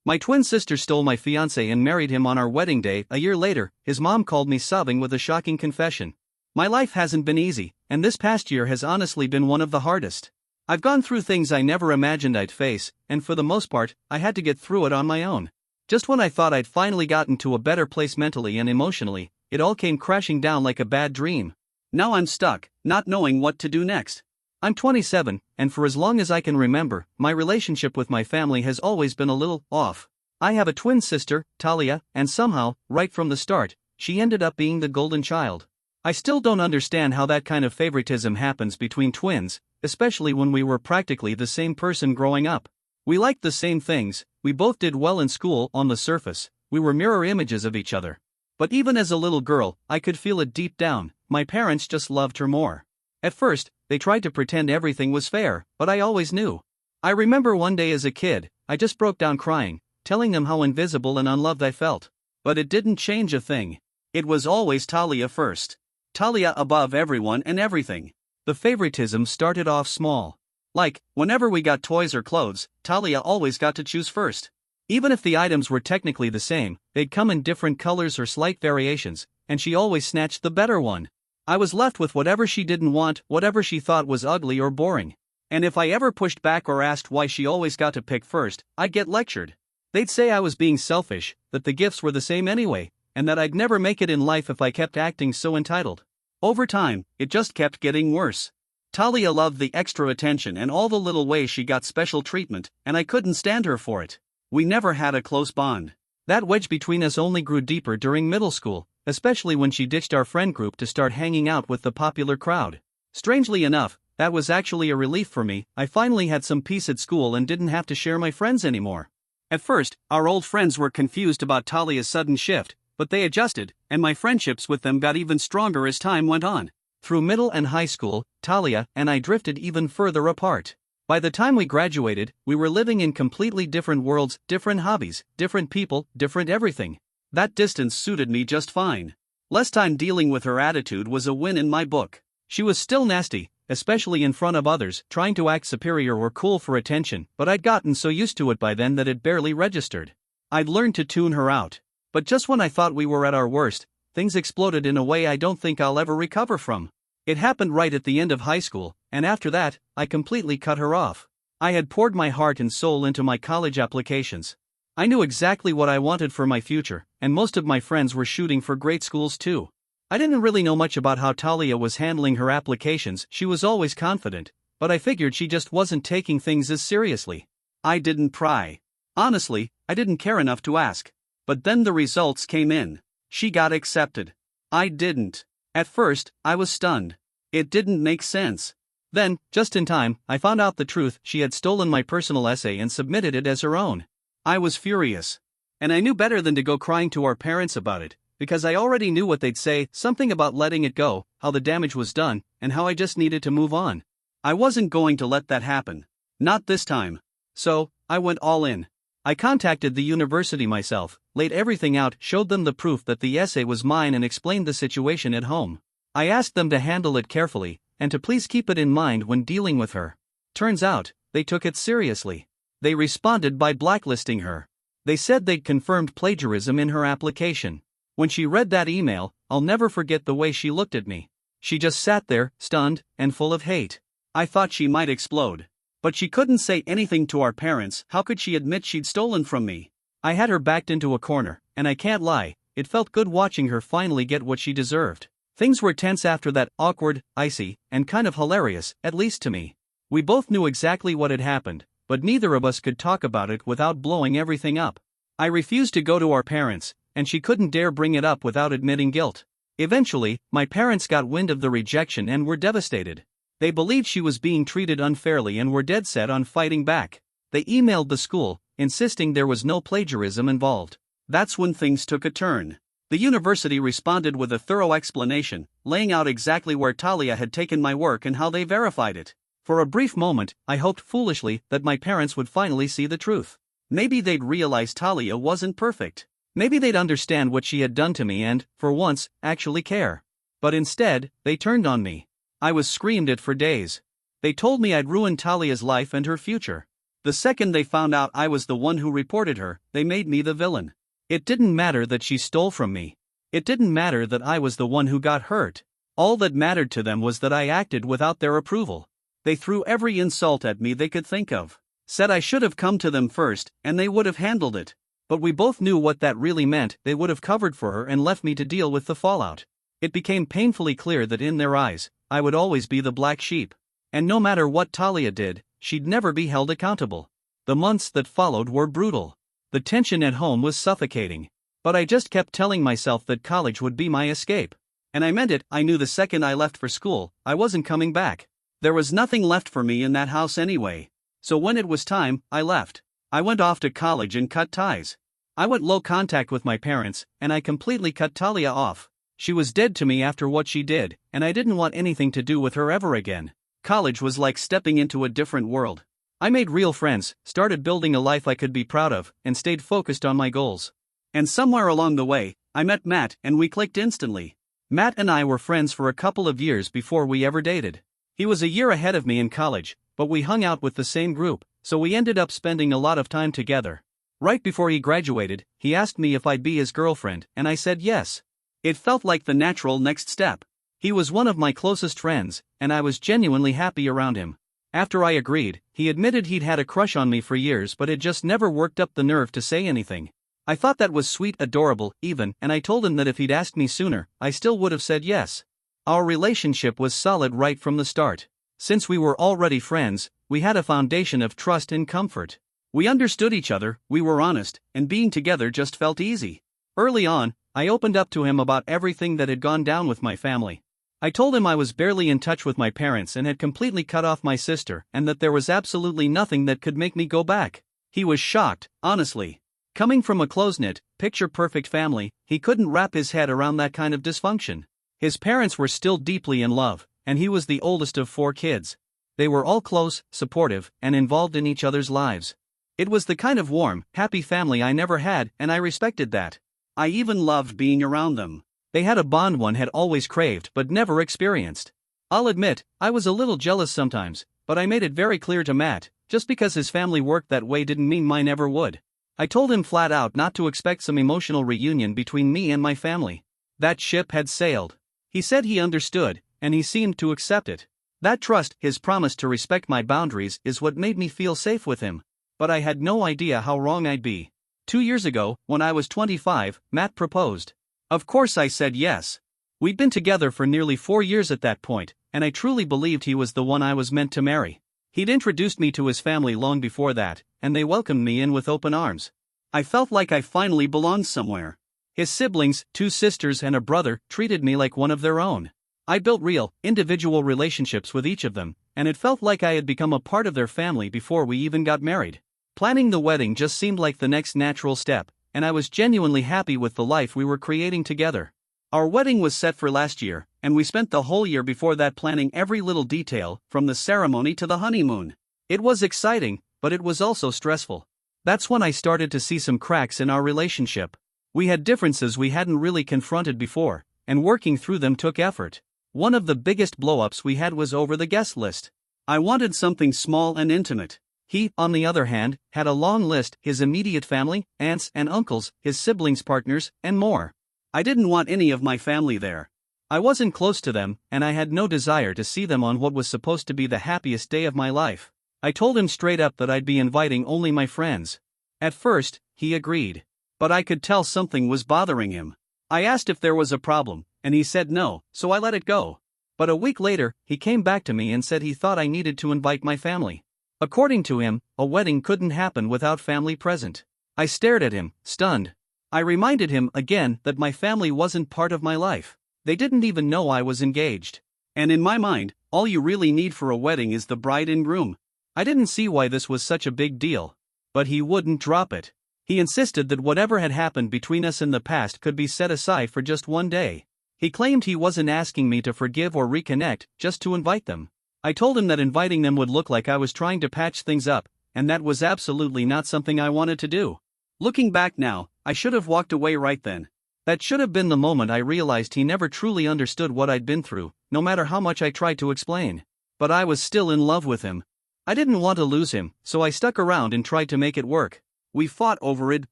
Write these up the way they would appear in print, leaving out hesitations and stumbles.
My twin sister stole my fiancé and married him on our wedding day. A year later, his mom called me sobbing with a shocking confession. My life hasn't been easy, and this past year has honestly been one of the hardest. I've gone through things I never imagined I'd face, and for the most part, I had to get through it on my own. Just when I thought I'd finally gotten to a better place mentally and emotionally, it all came crashing down like a bad dream. Now I'm stuck, not knowing what to do next. I'm 27, and for as long as I can remember, my relationship with my family has always been a little off. I have a twin sister, Talia, and somehow, right from the start, she ended up being the golden child. I still don't understand how that kind of favoritism happens between twins, especially when we were practically the same person growing up. We liked the same things, we both did well in school. On the surface, we were mirror images of each other. But even as a little girl, I could feel it deep down, my parents just loved her more. At first, they tried to pretend everything was fair, but I always knew. I remember one day as a kid, I just broke down crying, telling them how invisible and unloved I felt. But it didn't change a thing. It was always Talia first. Talia above everyone and everything. The favoritism started off small. Like, whenever we got toys or clothes, Talia always got to choose first. Even if the items were technically the same, they'd come in different colors or slight variations, and she always snatched the better one. I was left with whatever she didn't want, whatever she thought was ugly or boring. And if I ever pushed back or asked why she always got to pick first, I'd get lectured. They'd say I was being selfish, that the gifts were the same anyway, and that I'd never make it in life if I kept acting so entitled. Over time, it just kept getting worse. Talia loved the extra attention and all the little ways she got special treatment, and I couldn't stand her for it. We never had a close bond. That wedge between us only grew deeper during middle school, especially when she ditched our friend group to start hanging out with the popular crowd. Strangely enough, that was actually a relief for me. I finally had some peace at school and didn't have to share my friends anymore. At first, our old friends were confused about Talia's sudden shift, but they adjusted, and my friendships with them got even stronger as time went on. Through middle and high school, Talia and I drifted even further apart. By the time we graduated, we were living in completely different worlds, different hobbies, different people, different everything. That distance suited me just fine. Less time dealing with her attitude was a win in my book. She was still nasty, especially in front of others, trying to act superior or cool for attention, but I'd gotten so used to it by then that it barely registered. I'd learned to tune her out. But just when I thought we were at our worst, things exploded in a way I don't think I'll ever recover from. It happened right at the end of high school, and after that, I completely cut her off. I had poured my heart and soul into my college applications. I knew exactly what I wanted for my future, and most of my friends were shooting for great schools too. I didn't really know much about how Talia was handling her applications. She was always confident, but I figured she just wasn't taking things as seriously. I didn't pry. Honestly, I didn't care enough to ask. But then the results came in. She got accepted. I didn't. At first, I was stunned. It didn't make sense. Then, just in time, I found out the truth. She had stolen my personal essay and submitted it as her own. I was furious. And I knew better than to go crying to our parents about it, because I already knew what they'd say, something about letting it go, how the damage was done, and how I just needed to move on. I wasn't going to let that happen. Not this time. So, I went all in. I contacted the university myself, laid everything out, showed them the proof that the essay was mine, and explained the situation at home. I asked them to handle it carefully, and to please keep it in mind when dealing with her. Turns out, they took it seriously. They responded by blacklisting her. They said they'd confirmed plagiarism in her application. When she read that email, I'll never forget the way she looked at me. She just sat there, stunned, and full of hate. I thought she might explode. But she couldn't say anything to our parents. How could she admit she'd stolen from me? I had her backed into a corner, and I can't lie, it felt good watching her finally get what she deserved. Things were tense after that, awkward, icy, and kind of hilarious, at least to me. We both knew exactly what had happened, but neither of us could talk about it without blowing everything up. I refused to go to our parents, and she couldn't dare bring it up without admitting guilt. Eventually, my parents got wind of the rejection and were devastated. They believed she was being treated unfairly and were dead set on fighting back. They emailed the school, insisting there was no plagiarism involved. That's when things took a turn. The university responded with a thorough explanation, laying out exactly where Talia had taken my work and how they verified it. For a brief moment, I hoped foolishly that my parents would finally see the truth. Maybe they'd realize Talia wasn't perfect. Maybe they'd understand what she had done to me and, for once, actually care. But instead, they turned on me. I was screamed at for days. They told me I'd ruined Talia's life and her future. The second they found out I was the one who reported her, they made me the villain. It didn't matter that she stole from me. It didn't matter that I was the one who got hurt. All that mattered to them was that I acted without their approval. They threw every insult at me they could think of. Said I should have come to them first, and they would have handled it. But we both knew what that really meant. They would have covered for her and left me to deal with the fallout. It became painfully clear that in their eyes, I would always be the black sheep. And no matter what Talia did, she'd never be held accountable. The months that followed were brutal. The tension at home was suffocating. But I just kept telling myself that college would be my escape. And I meant it. I knew the second I left for school, I wasn't coming back. There was nothing left for me in that house anyway. So when it was time, I left. I went off to college and cut ties. I went low contact with my parents, and I completely cut Talia off. She was dead to me after what she did, and I didn't want anything to do with her ever again. College was like stepping into a different world. I made real friends, started building a life I could be proud of, and stayed focused on my goals. And somewhere along the way, I met Matt, and we clicked instantly. Matt and I were friends for a couple of years before we ever dated. He was a year ahead of me in college, but we hung out with the same group, so we ended up spending a lot of time together. Right before he graduated, he asked me if I'd be his girlfriend, and I said yes. It felt like the natural next step. He was one of my closest friends, and I was genuinely happy around him. After I agreed, he admitted he'd had a crush on me for years but had just never worked up the nerve to say anything. I thought that was sweet, adorable, even, and I told him that if he'd asked me sooner, I still would have said yes. Our relationship was solid right from the start. Since we were already friends, we had a foundation of trust and comfort. We understood each other, we were honest, and being together just felt easy. Early on, I opened up to him about everything that had gone down with my family. I told him I was barely in touch with my parents and had completely cut off my sister, and that there was absolutely nothing that could make me go back. He was shocked, honestly. Coming from a close-knit, picture-perfect family, he couldn't wrap his head around that kind of dysfunction. His parents were still deeply in love, and he was the oldest of 4 kids. They were all close, supportive, and involved in each other's lives. It was the kind of warm, happy family I never had, and I respected that. I even loved being around them. They had a bond one had always craved but never experienced. I'll admit, I was a little jealous sometimes, but I made it very clear to Matt, just because his family worked that way didn't mean mine ever would. I told him flat out not to expect some emotional reunion between me and my family. That ship had sailed. He said he understood, and he seemed to accept it. That trust, his promise to respect my boundaries, is what made me feel safe with him. But I had no idea how wrong I'd be. 2 years ago, when I was 25, Matt proposed. Of course I said yes. We'd been together for nearly 4 years at that point, and I truly believed he was the one I was meant to marry. He'd introduced me to his family long before that, and they welcomed me in with open arms. I felt like I finally belonged somewhere. His siblings, 2 sisters and a brother, treated me like one of their own. I built real, individual relationships with each of them, and it felt like I had become a part of their family before we even got married. Planning the wedding just seemed like the next natural step, and I was genuinely happy with the life we were creating together. Our wedding was set for last year, and we spent the whole year before that planning every little detail, from the ceremony to the honeymoon. It was exciting, but it was also stressful. That's when I started to see some cracks in our relationship. We had differences we hadn't really confronted before, and working through them took effort. One of the biggest blow-ups we had was over the guest list. I wanted something small and intimate. He, on the other hand, had a long list: his immediate family, aunts and uncles, his siblings' partners, and more. I didn't want any of my family there. I wasn't close to them, and I had no desire to see them on what was supposed to be the happiest day of my life. I told him straight up that I'd be inviting only my friends. At first, he agreed. But I could tell something was bothering him. I asked if there was a problem, and he said no, so I let it go. But a week later, he came back to me and said he thought I needed to invite my family. According to him, a wedding couldn't happen without family present. I stared at him, stunned. I reminded him again that my family wasn't part of my life. They didn't even know I was engaged. And in my mind, all you really need for a wedding is the bride and groom. I didn't see why this was such a big deal. But he wouldn't drop it. He insisted that whatever had happened between us in the past could be set aside for just one day. He claimed he wasn't asking me to forgive or reconnect, just to invite them. I told him that inviting them would look like I was trying to patch things up, and that was absolutely not something I wanted to do. Looking back now, I should have walked away right then. That should have been the moment I realized he never truly understood what I'd been through, no matter how much I tried to explain. But I was still in love with him. I didn't want to lose him, so I stuck around and tried to make it work. We fought over it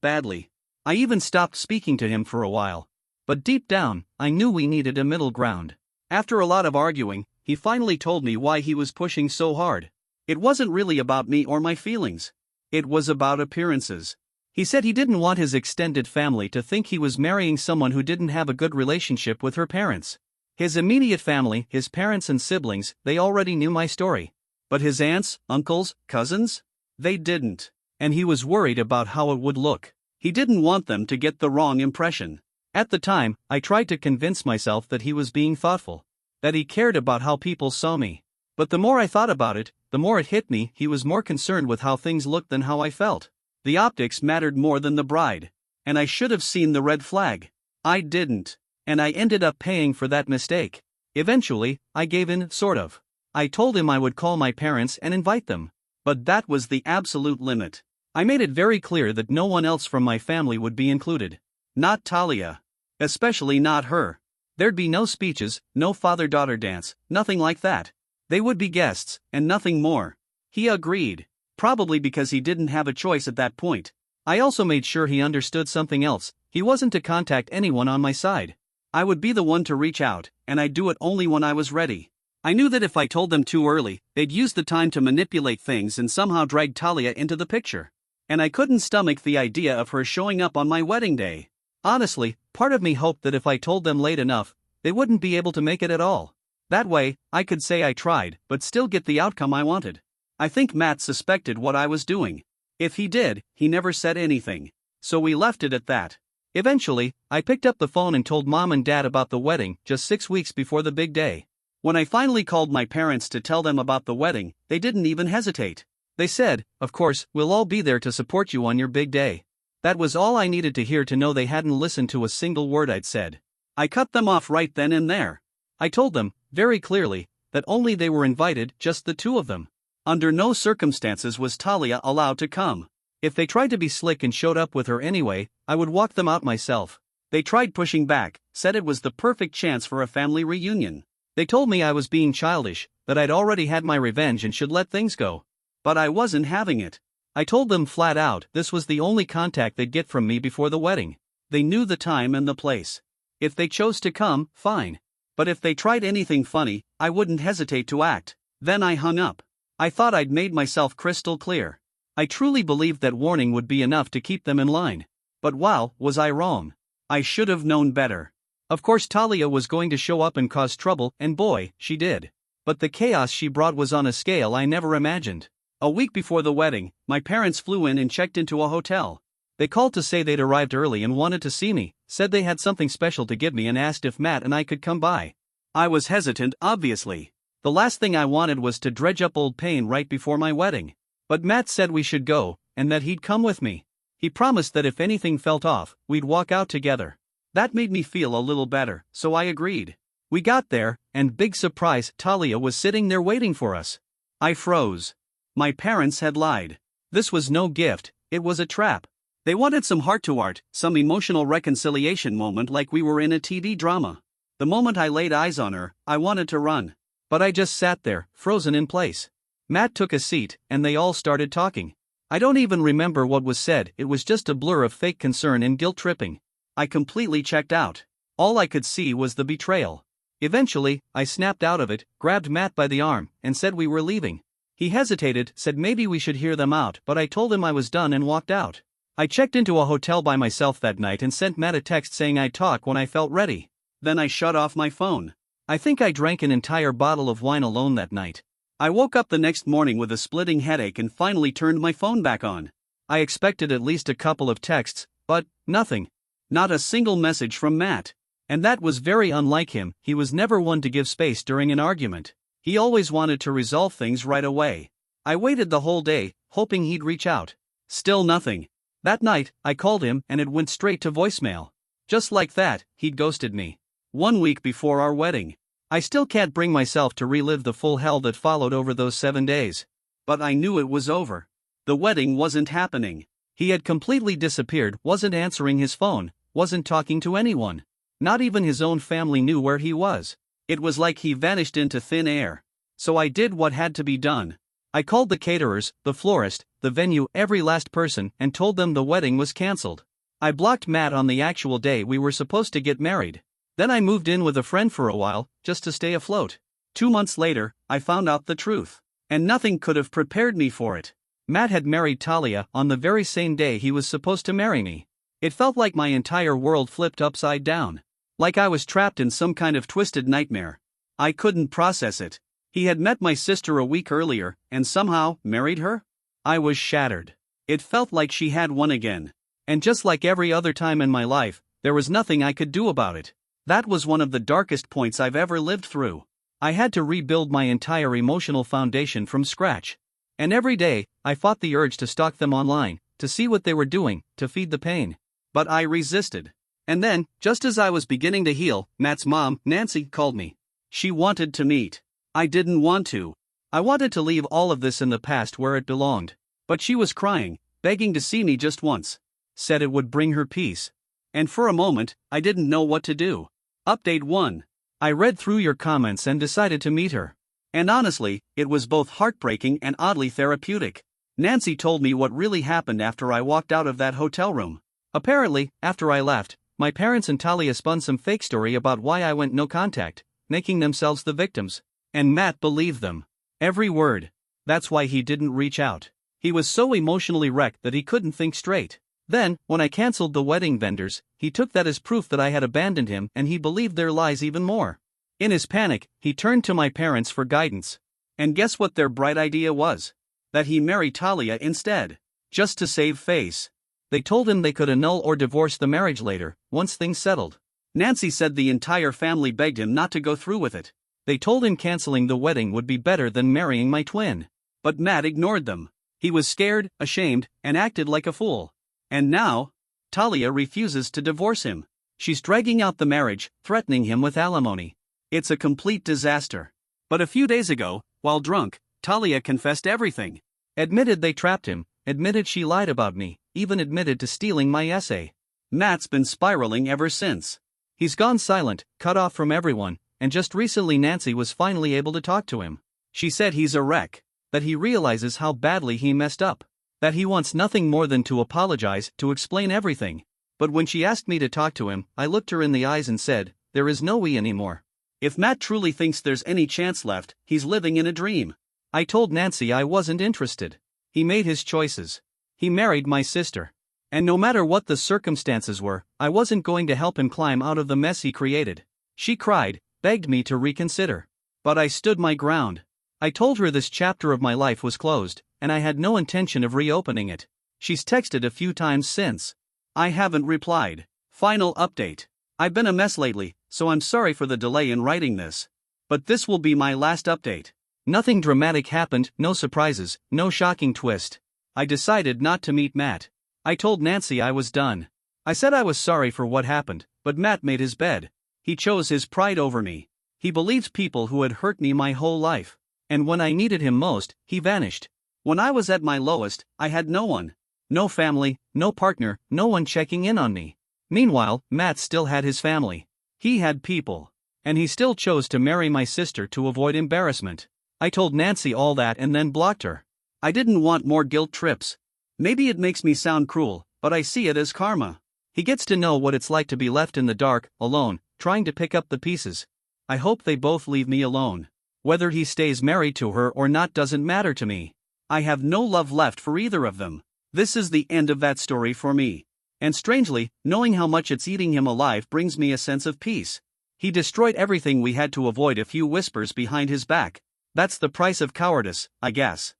badly. I even stopped speaking to him for a while. But deep down, I knew we needed a middle ground. After a lot of arguing, he finally told me why he was pushing so hard. It wasn't really about me or my feelings. It was about appearances. He said he didn't want his extended family to think he was marrying someone who didn't have a good relationship with her parents. His immediate family, his parents and siblings, they already knew my story. But his aunts, uncles, cousins? They didn't. And he was worried about how it would look. He didn't want them to get the wrong impression. At the time, I tried to convince myself that he was being thoughtful, that he cared about how people saw me. But the more I thought about it, the more it hit me he was more concerned with how things looked than how I felt. The optics mattered more than the bride. And I should have seen the red flag. I didn't. And I ended up paying for that mistake. Eventually, I gave in, sort of. I told him I would call my parents and invite them. But that was the absolute limit. I made it very clear that no one else from my family would be included. Not Talia. Especially not her. There'd be no speeches, no father-daughter dance, nothing like that. They would be guests, and nothing more. He agreed. Probably because he didn't have a choice at that point. I also made sure he understood something else. He wasn't to contact anyone on my side. I would be the one to reach out, and I'd do it only when I was ready. I knew that if I told them too early, they'd use the time to manipulate things and somehow drag Talia into the picture. And I couldn't stomach the idea of her showing up on my wedding day. Honestly, part of me hoped that if I told them late enough, they wouldn't be able to make it at all. That way, I could say I tried, but still get the outcome I wanted. I think Matt suspected what I was doing. If he did, he never said anything. So we left it at that. Eventually, I picked up the phone and told Mom and Dad about the wedding just 6 weeks before the big day. When I finally called my parents to tell them about the wedding, they didn't even hesitate. They said, "Of course, we'll all be there to support you on your big day." That was all I needed to hear to know they hadn't listened to a single word I'd said. I cut them off right then and there. I told them, very clearly, that only they were invited, just the two of them. Under no circumstances was Talia allowed to come. If they tried to be slick and showed up with her anyway, I would walk them out myself. They tried pushing back, said it was the perfect chance for a family reunion. They told me I was being childish, that I'd already had my revenge and should let things go. But I wasn't having it. I told them flat out this was the only contact they'd get from me before the wedding. They knew the time and the place. If they chose to come, fine. But if they tried anything funny, I wouldn't hesitate to act. Then I hung up. I thought I'd made myself crystal clear. I truly believed that warning would be enough to keep them in line. But wow, was I wrong. I should have known better. Of course Talia was going to show up and cause trouble, and boy, she did. But the chaos she brought was on a scale I never imagined. A week before the wedding, my parents flew in and checked into a hotel. They called to say they'd arrived early and wanted to see me, said they had something special to give me and asked if Matt and I could come by. I was hesitant, obviously. The last thing I wanted was to dredge up old pain right before my wedding. But Matt said we should go, and that he'd come with me. He promised that if anything felt off, we'd walk out together. That made me feel a little better, so I agreed. We got there, and big surprise, Talia was sitting there waiting for us. I froze. My parents had lied. This was no gift, it was a trap. They wanted some heart-to-heart, some emotional reconciliation moment like we were in a TV drama. The moment I laid eyes on her, I wanted to run. But I just sat there, frozen in place. Matt took a seat, and they all started talking. I don't even remember what was said, it was just a blur of fake concern and guilt-tripping. I completely checked out. All I could see was the betrayal. Eventually, I snapped out of it, grabbed Matt by the arm, and said we were leaving. He hesitated, said maybe we should hear them out, but I told him I was done and walked out. I checked into a hotel by myself that night and sent Matt a text saying I'd talk when I felt ready. Then I shut off my phone. I think I drank an entire bottle of wine alone that night. I woke up the next morning with a splitting headache and finally turned my phone back on. I expected at least a couple of texts, but nothing. Not a single message from Matt. And that was very unlike him, he was never one to give space during an argument. He always wanted to resolve things right away. I waited the whole day, hoping he'd reach out. Still nothing. That night, I called him and it went straight to voicemail. Just like that, he'd ghosted me. 1 week before our wedding. I still can't bring myself to relive the full hell that followed over those 7 days. But I knew it was over. The wedding wasn't happening. He had completely disappeared, wasn't answering his phone, wasn't talking to anyone. Not even his own family knew where he was. It was like he vanished into thin air. So I did what had to be done. I called the caterers, the florist, the venue, every last person, and told them the wedding was cancelled. I blocked Matt on the actual day we were supposed to get married. Then I moved in with a friend for a while, just to stay afloat. 2 months later, I found out the truth. And nothing could have prepared me for it. Matt had married Talia on the very same day he was supposed to marry me. It felt like my entire world flipped upside down. Like I was trapped in some kind of twisted nightmare. I couldn't process it. He had met my sister a week earlier, and somehow married her? I was shattered. It felt like she had won again. And just like every other time in my life, there was nothing I could do about it. That was one of the darkest points I've ever lived through. I had to rebuild my entire emotional foundation from scratch. And every day, I fought the urge to stalk them online, to see what they were doing, to feed the pain. But I resisted. And then, just as I was beginning to heal, Matt's mom, Nancy, called me. She wanted to meet. I didn't want to. I wanted to leave all of this in the past where it belonged. But she was crying, begging to see me just once. Said it would bring her peace. And for a moment, I didn't know what to do. Update 1. I read through your comments and decided to meet her. And honestly, it was both heartbreaking and oddly therapeutic. Nancy told me what really happened after I walked out of that hotel room. Apparently, after I left, my parents and Talia spun some fake story about why I went no contact, making themselves the victims. And Matt believed them. Every word. That's why he didn't reach out. He was so emotionally wrecked that he couldn't think straight. Then, when I cancelled the wedding vendors, he took that as proof that I had abandoned him and he believed their lies even more. In his panic, he turned to my parents for guidance. And guess what their bright idea was? That he marry Talia instead. Just to save face. They told him they could annul or divorce the marriage later, once things settled. Nancy said the entire family begged him not to go through with it. They told him canceling the wedding would be better than marrying my twin. But Matt ignored them. He was scared, ashamed, and acted like a fool. And now, Talia refuses to divorce him. She's dragging out the marriage, threatening him with alimony. It's a complete disaster. But a few days ago, while drunk, Talia confessed everything. Admitted they trapped him, admitted she lied about me, even admitted to stealing my essay. Matt's been spiraling ever since. He's gone silent, cut off from everyone, and just recently Nancy was finally able to talk to him. She said he's a wreck, that he realizes how badly he messed up, that he wants nothing more than to apologize, to explain everything. But when she asked me to talk to him, I looked her in the eyes and said, there is no we anymore. If Matt truly thinks there's any chance left, he's living in a dream. I told Nancy I wasn't interested. He made his choices. He married my sister. And no matter what the circumstances were, I wasn't going to help him climb out of the mess he created. She cried, begged me to reconsider. But I stood my ground. I told her this chapter of my life was closed, and I had no intention of reopening it. She's texted a few times since. I haven't replied. Final update. I've been a mess lately, so I'm sorry for the delay in writing this. But this will be my last update. Nothing dramatic happened, no surprises, no shocking twist. I decided not to meet Matt. I told Nancy I was done. I said I was sorry for what happened, but Matt made his bed. He chose his pride over me. He believes people who had hurt me my whole life. And when I needed him most, he vanished. When I was at my lowest, I had no one. No family, no partner, no one checking in on me. Meanwhile, Matt still had his family. He had people. And he still chose to marry my sister to avoid embarrassment. I told Nancy all that and then blocked her. I didn't want more guilt trips. Maybe it makes me sound cruel, but I see it as karma. He gets to know what it's like to be left in the dark, alone, trying to pick up the pieces. I hope they both leave me alone. Whether he stays married to her or not doesn't matter to me. I have no love left for either of them. This is the end of that story for me. And strangely, knowing how much it's eating him alive brings me a sense of peace. He destroyed everything we had to avoid a few whispers behind his back. That's the price of cowardice, I guess.